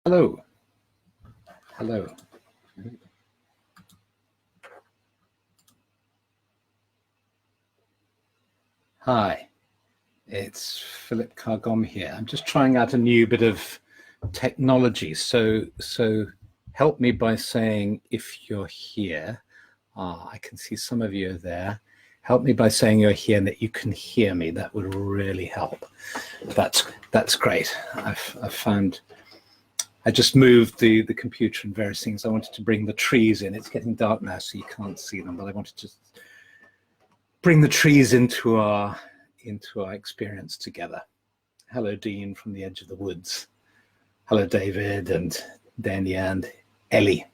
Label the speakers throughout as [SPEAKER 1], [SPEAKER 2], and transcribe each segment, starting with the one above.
[SPEAKER 1] Hello. Hello. Hi, it's Philip Carr-Gomm here. I'm just trying out a new bit of technology. So help me by saying if you're here. I can see some of you are there. Help me by saying you're here and that you can hear me. That would really help. That's great. I've found. I just moved the computer and various things. I wanted to bring the trees in. It's getting dark now, so you can't see them, but I wanted to bring the trees into our experience together. Hello, Dean from the edge of the woods. Hello, David and Danny and Ellie.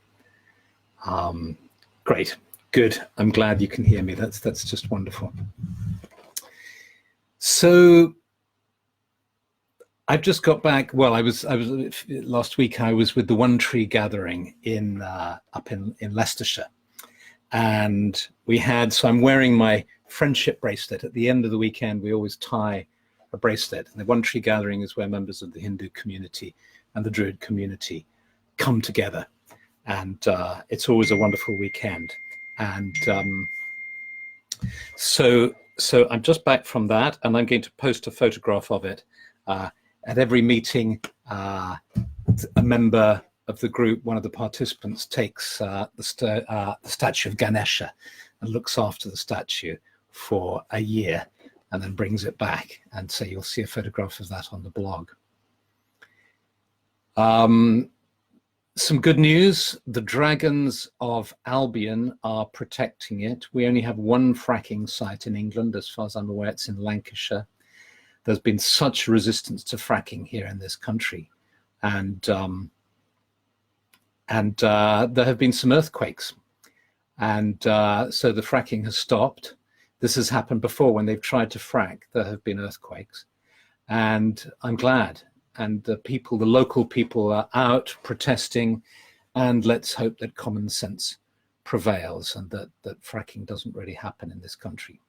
[SPEAKER 1] Great, good. I'm glad you can hear me. That's just wonderful. So I've just got back. Well, I was last week. I was with the One Tree Gathering up in Leicestershire, and we had. So I'm wearing my friendship bracelet. At the end of the weekend, we always tie a bracelet. And the One Tree Gathering is where members of the Hindu community and the Druid community come together, and it's always a wonderful weekend. And so I'm just back from that, and I'm going to post a photograph of it. At every meeting, a member of the group, one of the participants, takes the statue of Ganesha and looks after the statue for a year and then brings it back. And so you'll see a photograph of that on the blog. Some good news. The Dragons of Albion are protecting it. We only have one fracking site in England. As far as I'm aware, it's in Lancashire. There's been such resistance to fracking here in this country. And there have been some earthquakes. And so the fracking has stopped. This has happened before when they've tried to frack. There have been earthquakes. And I'm glad. And the local people are out protesting. And let's hope that common sense prevails and that fracking doesn't really happen in this country.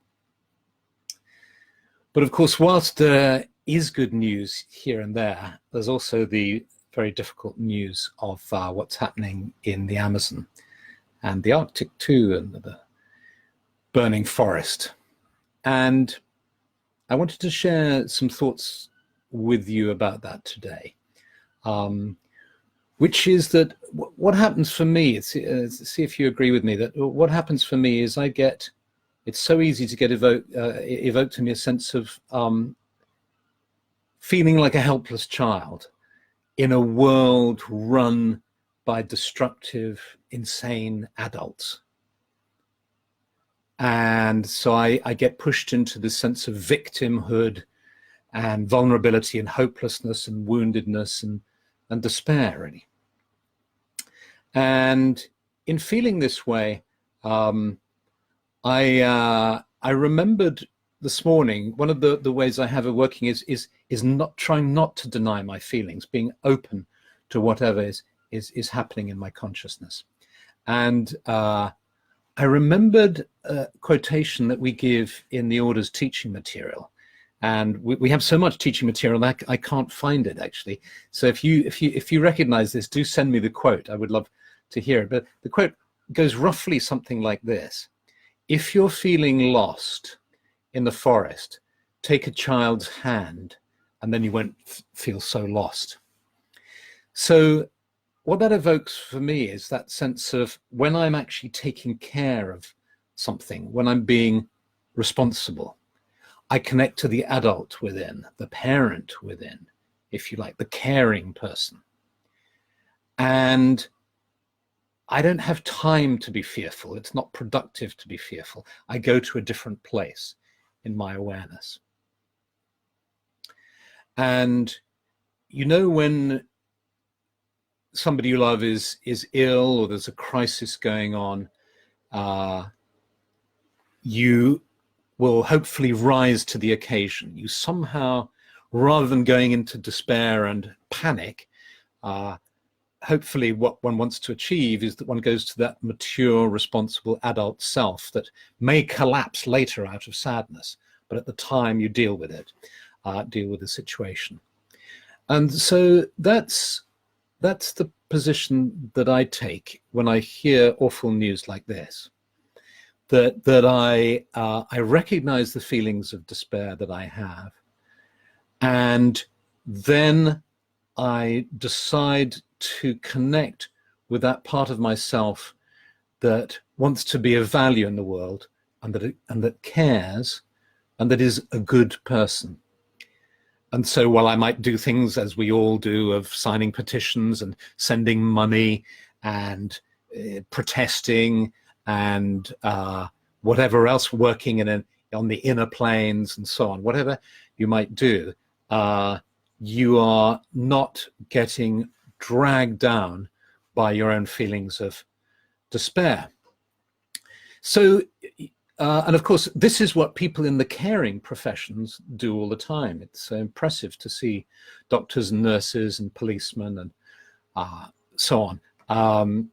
[SPEAKER 1] But of course, whilst there is good news here and there, there's also the very difficult news of what's happening in the Amazon and the Arctic too, and the burning forest. And I wanted to share some thoughts with you about that today, which is that what happens for me, see if you agree with me, that what happens for me is it's so easy to get evoked in me a sense of feeling like a helpless child in a world run by destructive, insane adults. And so I get pushed into this sense of victimhood and vulnerability and hopelessness and woundedness and despair, really. And in feeling this way, I remembered this morning, one of the ways I have of working is not trying not to deny my feelings, being open to whatever is happening in my consciousness. And I remembered a quotation that we give in the Order's teaching material. And we have so much teaching material that I can't find it, actually. So if you recognize this, do send me the quote. I would love to hear it. But the quote goes roughly something like this. If you're feeling lost in the forest, take a child's hand and then you won't feel so lost. So what that evokes for me is that sense of when I'm actually taking care of something, when I'm being responsible, I connect to the adult within, the parent within, if you like, the caring person. And I don't have time to be fearful. It's not productive to be fearful. I go to a different place in my awareness. And you know, when somebody you love is ill or there's a crisis going on, you will hopefully rise to the occasion. You somehow, rather than going into despair and panic, hopefully what one wants to achieve is that one goes to that mature, responsible adult self that may collapse later out of sadness, but at the time you deal with it, deal with the situation. And so that's that's the position that I take when I hear awful news like this. That I recognize the feelings of despair that I have, and then I decide to connect with that part of myself that wants to be of value in the world, and that cares, and that is a good person. And so while I might do things, as we all do, of signing petitions and sending money and protesting and whatever else, working on the inner planes and so on, whatever you might do, you are not getting dragged down by your own feelings of despair. So, and of course, this is what people in the caring professions do all the time. It's impressive to see doctors and nurses and policemen and so on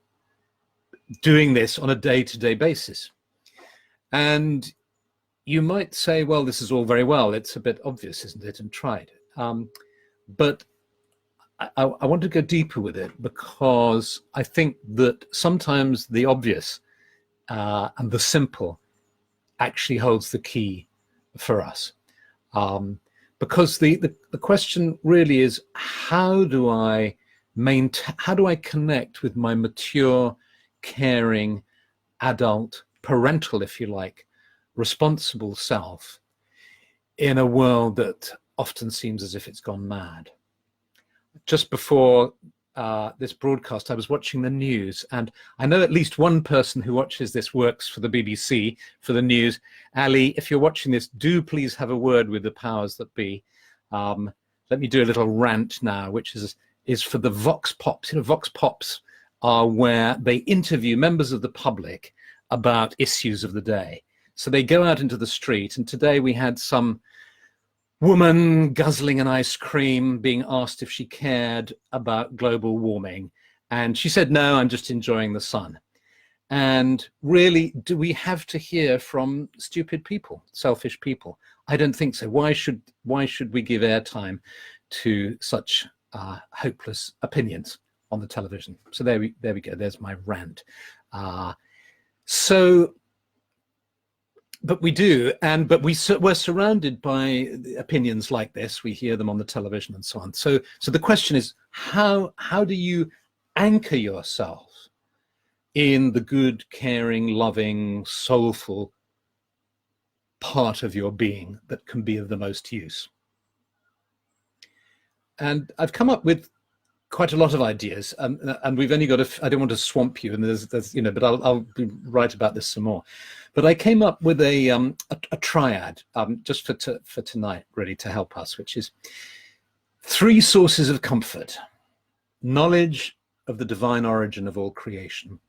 [SPEAKER 1] doing this on a day-to-day basis. And you might say, well, this is all very well. It's a bit obvious, isn't it, and tried. But I want to go deeper with it, because I think that sometimes the obvious and the simple actually holds the key for us. Because the question really is, how do I connect with my mature, caring, adult, parental, if you like, responsible self in a world that often seems as if it's gone mad? Just before this broadcast, I was watching the news, and I know at least one person who watches this works for the BBC, for the news. Ali, if you're watching this, do please have a word with the powers that be. Let me do a little rant now, which is for the Vox Pops. You know, Vox Pops are where they interview members of the public about issues of the day. So they go out into the street, and today we had some woman guzzling an ice cream being asked if she cared about global warming. And she said, no, I'm just enjoying the sun. And really, do we have to hear from stupid people, selfish people? I don't think so. Why should we give airtime to such hopeless opinions on the television? So there we go. There's my rant. But we do, but we're surrounded by opinions like this. We hear them on the television and so on. So the question is, how do you anchor yourself in the good, caring, loving, soulful part of your being that can be of the most use? And I've come up with quite a lot of ideas, and we've only got I don't want to swamp you, and there's but I'll write about this some more. But I came up with a triad just for tonight, really, to help us, which is 3 sources of comfort: knowledge of the divine origin of all creation,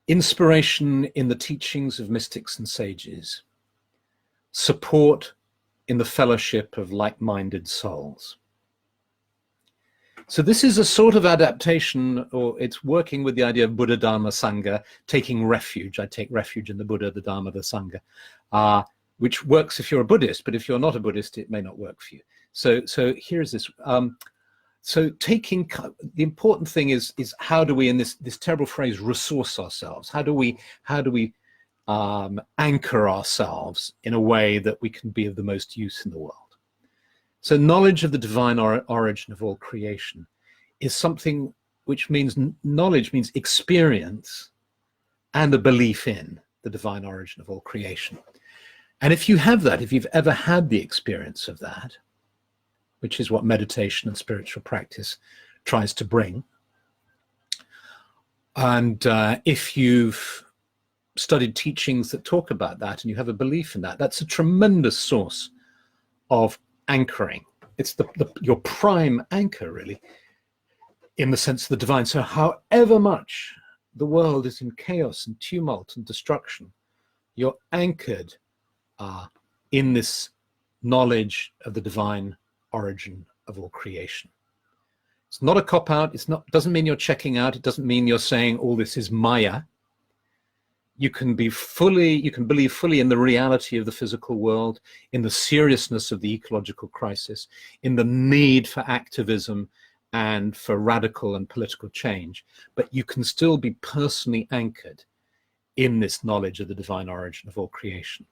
[SPEAKER 1] inspiration in the teachings of mystics and sages, support in the fellowship of like-minded souls. So this is a sort of adaptation, or it's working with the idea of Buddha, Dharma, Sangha, taking refuge. I take refuge in the Buddha, the Dharma, the Sangha, which works if you're a Buddhist, but if you're not a Buddhist, it may not work for you. So here's this. So taking, the important thing is how do we, in this terrible phrase, resource ourselves? How do we anchor ourselves in a way that we can be of the most use in the world? So knowledge of the divine origin of all creation is something which means, knowledge means experience and a belief in the divine origin of all creation. And if you have that, if you've ever had the experience of that, which is what meditation and spiritual practice tries to bring, and if you've studied teachings that talk about that and you have a belief in that, that's a tremendous source of anchoring. It's your prime anchor, really, in the sense of the divine. So however much the world is in chaos and tumult and destruction, you're anchored in this knowledge of the divine origin of all creation. It's not a cop-out. Doesn't mean you're checking out. It doesn't mean you're saying all this is Maya. You can believe fully in the reality of the physical world, in the seriousness of the ecological crisis, in the need for activism and for radical and political change, but you can still be personally anchored in this knowledge of the divine origin of all creation.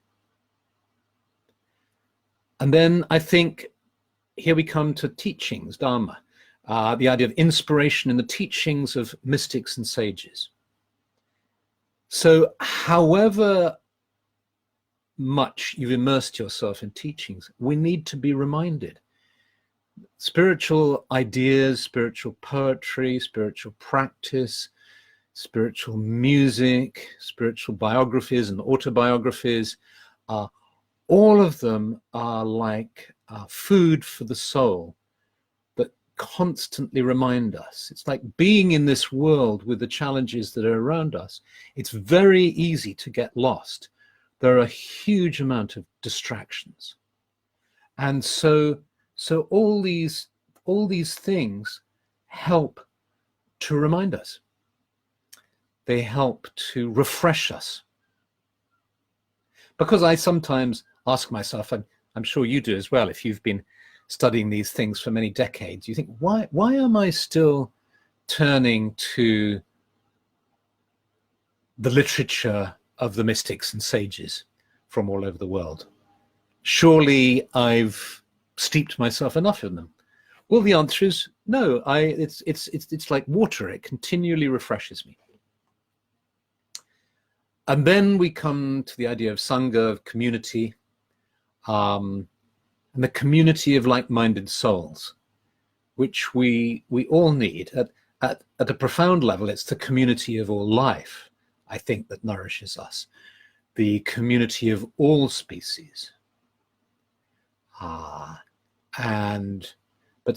[SPEAKER 1] And then I think here we come to teachings, Dharma, the idea of inspiration in the teachings of mystics and sages. So however much you've immersed yourself in teachings, we need to be reminded. Spiritual ideas, spiritual poetry, spiritual practice, spiritual music, spiritual biographies and autobiographies, all of them are like food for the soul that constantly remind us. It's like being in this world with the challenges that are around us. It's very easy to get lost. There are a huge amount of distractions. And so all these things help to remind us. They help to refresh us. Because I sometimes ask myself, and I'm sure you do as well, if you've been studying these things for many decades, you think, why am I still turning to the literature of the mystics and sages from all over the world? Surely I've steeped myself enough in them. Well, the answer is no. It's like water. It continually refreshes me. And then we come to the idea of Sangha, of community, and the community of like-minded souls, which we all need. At a profound level, it's the community of all life, I think, that nourishes us. The community of all species. But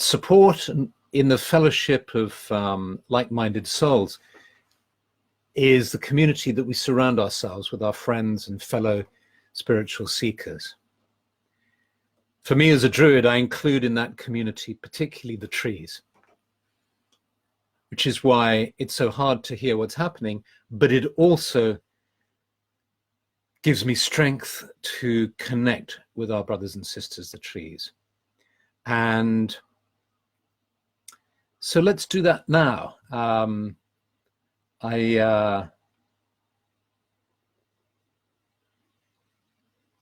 [SPEAKER 1] support in the fellowship of like-minded souls is the community that we surround ourselves with, our friends and fellow spiritual seekers. For me as a Druid, I include in that community particularly the trees, which is why it's so hard to hear what's happening, but it also gives me strength to connect with our brothers and sisters, the trees. And so let's do that now.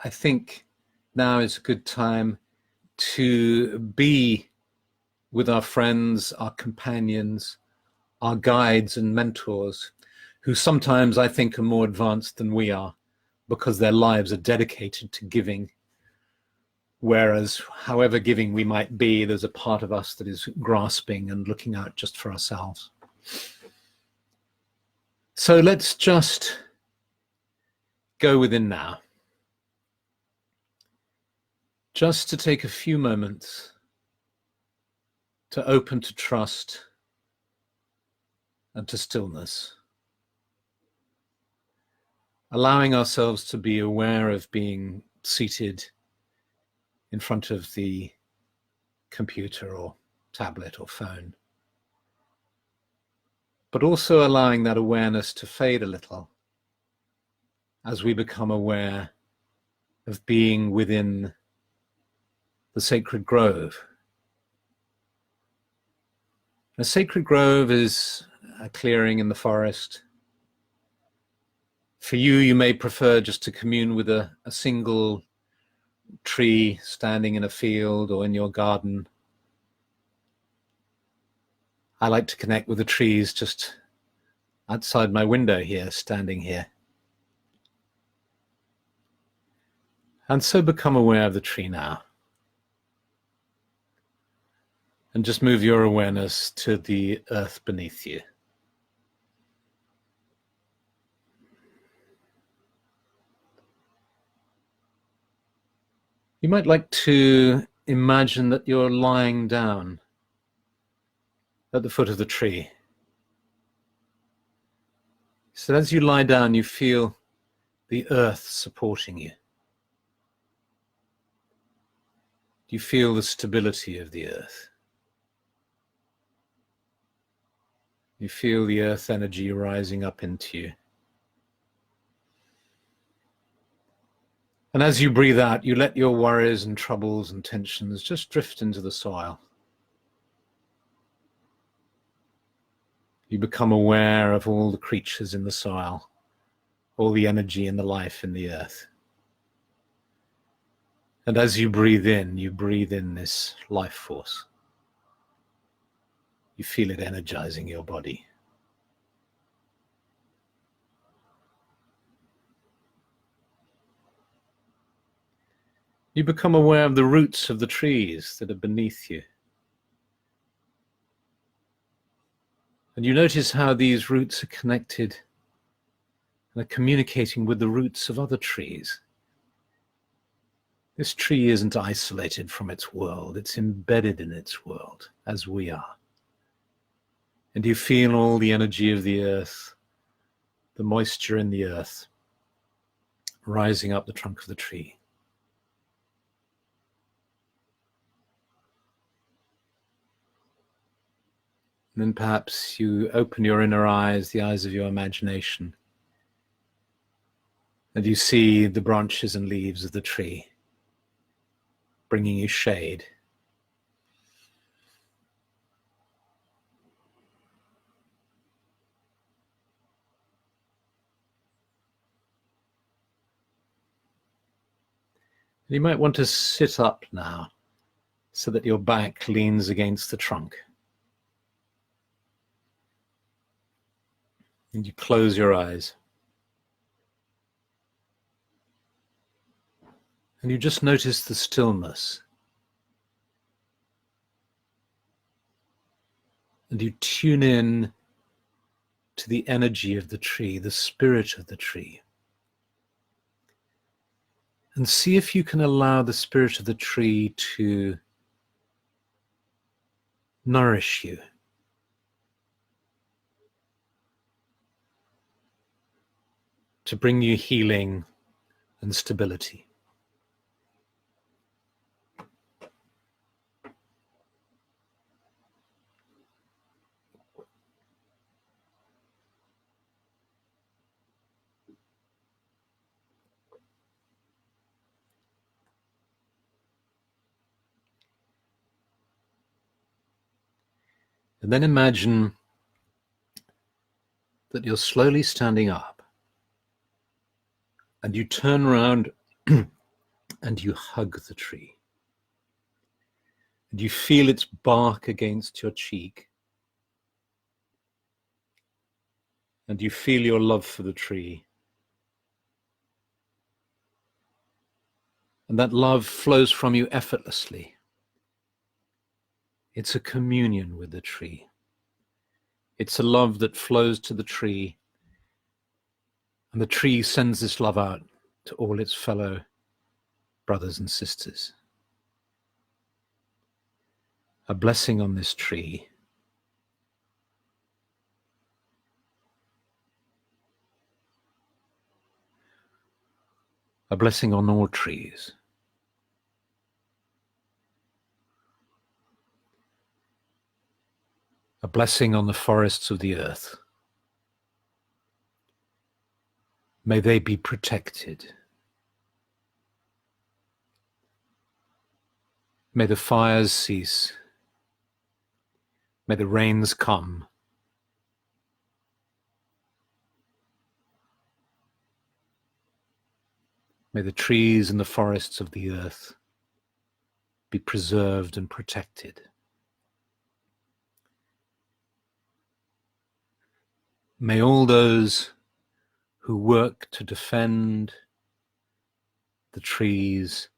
[SPEAKER 1] I think now is a good time to be with our friends, our companions, our guides and mentors, who sometimes I think are more advanced than we are because their lives are dedicated to giving. Whereas however giving we might be, there's a part of us that is grasping and looking out just for ourselves. So let's just go within now. Just to take a few moments to open to trust and to stillness. Allowing ourselves to be aware of being seated in front of the computer or tablet or phone. But also allowing that awareness to fade a little as we become aware of being within the sacred grove. A sacred grove is a clearing in the forest. For you, you may prefer just to commune with a single tree standing in a field or in your garden. I like to connect with the trees just outside my window here, standing here. And so become aware of the tree now. And just move your awareness to the earth beneath you. You might like to imagine that you're lying down at the foot of the tree. So as you lie down, you feel the earth supporting you. You feel the stability of the earth. You feel the earth energy rising up into you. And as you breathe out, you let your worries and troubles and tensions just drift into the soil. You become aware of all the creatures in the soil, all the energy and the life in the earth. And as you breathe in this life force. You feel it energizing your body. You become aware of the roots of the trees that are beneath you. And you notice how these roots are connected and are communicating with the roots of other trees. This tree isn't isolated from its world, it's embedded in its world, as we are. And you feel all the energy of the earth, the moisture in the earth, rising up the trunk of the tree. And then perhaps you open your inner eyes, the eyes of your imagination, and you see the branches and leaves of the tree bringing you shade. You might want to sit up now so that your back leans against the trunk. And you close your eyes. And you just notice the stillness. And you tune in to the energy of the tree, the spirit of the tree. And see if you can allow the spirit of the tree to nourish you. To bring you healing and stability. And then imagine that you're slowly standing up and you turn around and you hug the tree. And you feel its bark against your cheek. And you feel your love for the tree. And that love flows from you effortlessly. It's a communion with the tree. It's a love that flows to the tree. And the tree sends this love out to all its fellow brothers and sisters. A blessing on this tree. A blessing on all trees. A blessing on the forests of the earth. May they be protected. May the fires cease. May the rains come. May the trees and the forests of the earth be preserved and protected. May all those who work to defend the trees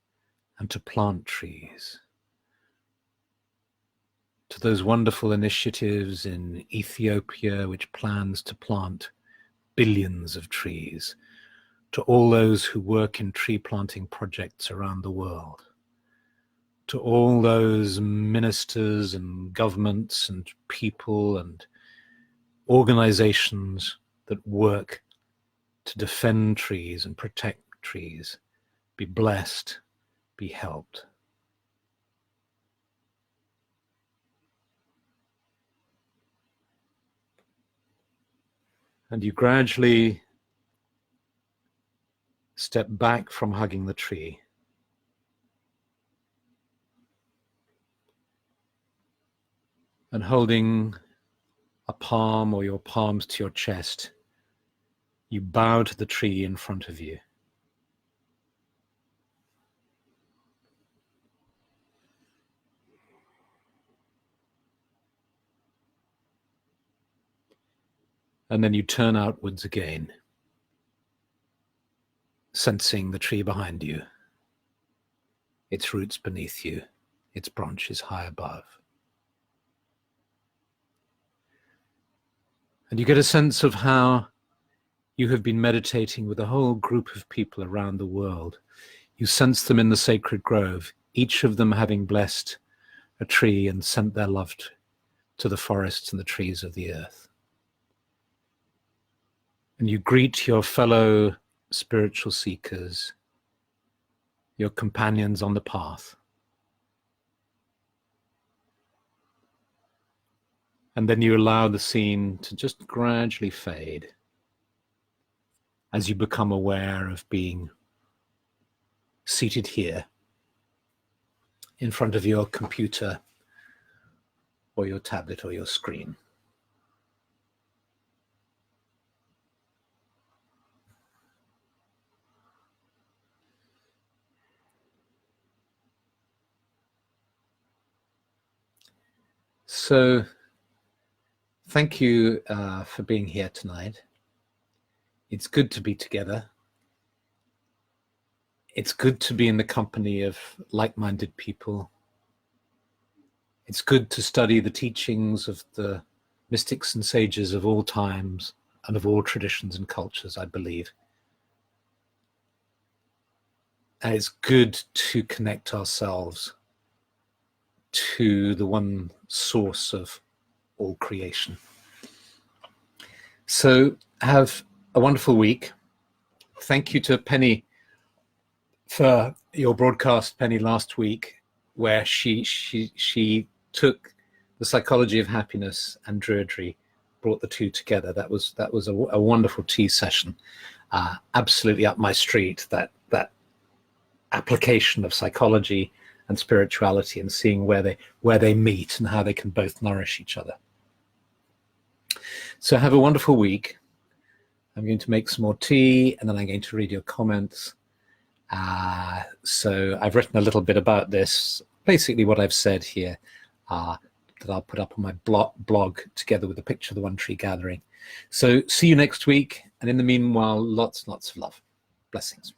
[SPEAKER 1] and to plant trees, to those wonderful initiatives in Ethiopia which plans to plant billions of trees, to all those who work in tree planting projects around the world, to all those ministers and governments and people and organizations that work to defend trees and protect trees, be blessed, be helped. And you gradually step back from hugging the tree. And holding a palm or your palms to your chest, you bow to the tree in front of you. And then you turn outwards again, sensing the tree behind you, its roots beneath you, its branches high above. And you get a sense of how you have been meditating with a whole group of people around the world. You sense them in the sacred grove, each of them having blessed a tree and sent their love to the forests and the trees of the earth. And you greet your fellow spiritual seekers, your companions on the path. And then you allow the scene to just gradually fade as you become aware of being seated here in front of your computer or your tablet or your screen. So thank you for being here tonight. It's good to be together. It's good to be in the company of like-minded people. It's good to study the teachings of the mystics and sages of all times and of all traditions and cultures, I believe. And it's good to connect ourselves to the one source of all creation. So have a wonderful week. Thank you to Penny for your broadcast, Penny, last week, where she took the psychology of happiness and Druidry, brought the two together. That was a wonderful tea session, absolutely up my street. That application of psychology and spirituality and seeing where they meet and how they can both nourish each other. So have a wonderful week. I'm going to make some more tea and then I'm going to read your comments. So I've written a little bit about this, basically what I've said here, that I'll put up on my blog together with a picture of the One Tree Gathering. So see you next week. And in the meanwhile, lots and lots of love. Blessings.